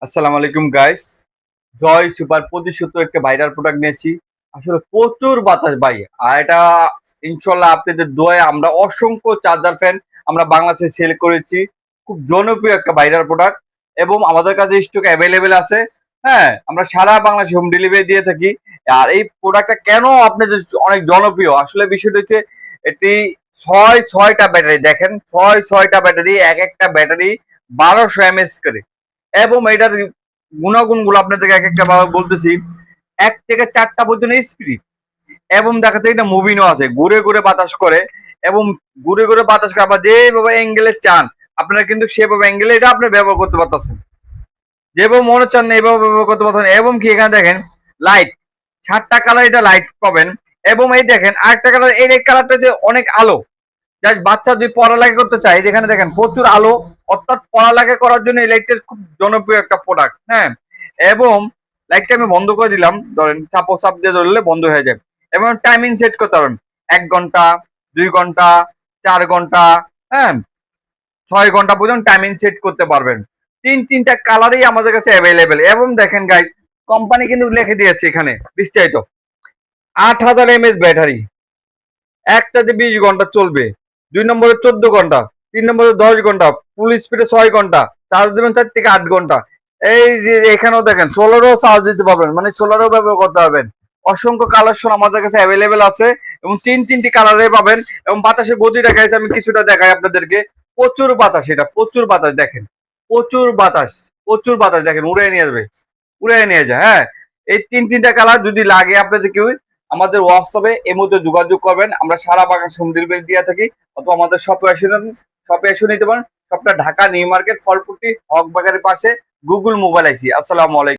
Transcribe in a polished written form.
আসসালামু আলাইকুম গাইস। জয় সুপার 2570 একটা ভাইরাল প্রোডাক্ট নিয়েছি। আসলে প্রচুর বাতাস ভাই। আর এটা ইনশাল্লাহ আপনাদের দোয়ায় আমরা অসংখ্য চার্জার ফ্যান আমরা বাংলাদেশে সেল করেছি। খুব জনপ্রিয় একটা ভাইরাল প্রোডাক্ট এবং আমাদের কাছে স্টক অ্যাভেলেবেল আছে। হ্যাঁ, আমরা সারা বাংলাদেশে হোম ডেলিভারি দিয়ে থাকি। আর এই প্রোডাক্টটা কেন আপনাদের অনেক জনপ্রিয়, আসলে বিষয়টা হচ্ছে এটি ছয়টা ব্যাটারি। দেখেন, ছয়টা ব্যাটারি, এক একটা ব্যাটারি 1200 mAh করে। এবং এটার গুণাগুণগুলো আপনাদেরকে এক একটা ভাবে বলতেছি। 1 থেকে 4টা পর্যন্ত স্পিড, এবং দেখা যায় এটা মুভিনও আছে, ঘুরে ঘুরে বাতাস করে। এবং ঘুরে ঘুরে বাতাস করে আবার যেভাবে অ্যাঙ্গেলে চান আপনারা কিন্তু সেভাবে অ্যাঙ্গেলে এটা আপনি ব্যবহার করতে পারতেছেন, যেভাবে মনে চান না এভাবে ব্যবহার করতে পারতেন। এবং কি এখানে দেখেন লাইট, 7টা কালার এটা লাইট পাবেন। এবং এই দেখেন আরেকটা কালার, এই কালারটা যে অনেক আলো, জাস্ট বাচ্চা যদি পড়ালেখা করতে চায়, যেখানে দেখেন প্রচুর আলো, অর্থাৎ পড়ালেখা করার জন্য এই লাইটটা খুব জনপ্রিয় একটা প্রোডাক্ট। হ্যাঁ, এবং লাইটটা আমি বন্ধ করে দিলাম, ধরেন চাপ দিয়ে ধরলে বন্ধ হয়ে যায়। এবং টাইমিং সেট করতে পারেন, 1 ঘন্টা, 2 ঘন্টা, 4 ঘন্টা, হ্যাঁ, 6 ঘন্টা পর্যন্ত টাইমিং সেট করতে পারবেন। তিনটা কালারই আমাদের কাছে অ্যাভেলেবেল। এবং দেখেন গাইজ, কোম্পানি কিন্তু লিখে দিয়েছে এখানে বিস্তারিত। 8000 mAh ব্যাটারি, এক চার্জে 20 ঘন্টা চলবে। 2 নম্বরে 14 ঘন্টা, 3 নম্বরে 10 ঘন্টা, ফুল স্পিডে 6 ঘন্টা, চার্জ দেবেন 4 থেকে 8 ঘন্টা। এই যে এখানেও দেখেন সোলারও চার্জ দিতে পারবেন, মানে সোলারও ব্যবহার করতে পারবেন। অসংখ্য কালেকশন আমাদের কাছে অ্যাভেলেবেল আছে এবং তিনটি কালারে পাবেন। এবং বাতাসের গতিটা গাইছে আমি কিছুটা দেখাই আপনাদেরকে। প্রচুর বাতাস, এটা প্রচুর বাতাস দেখেন, প্রচুর বাতাস, প্রচুর বাতাস দেখেন, উড়ে নিয়ে যাবে, উড়ে নিয়ে যায়। হ্যাঁ, এই তিনটা কালার যদি লাগে আপনাদের কেউ, আমাদের হোয়াটসঅ্যাপে এর মধ্যে যোগাযোগ করবেন। আমরা সারা বাংলাদেশ হোম ডেলিভারি দিয়ে থাকি, অথবা আমাদের শপে এসে নিতে পারেন। শপটা ঢাকা নিউ মার্কেট, ফলপট্টি হক বাজারের পাশে, গুগল মোবাইল আইসি। আসসালামু আলাইকুম।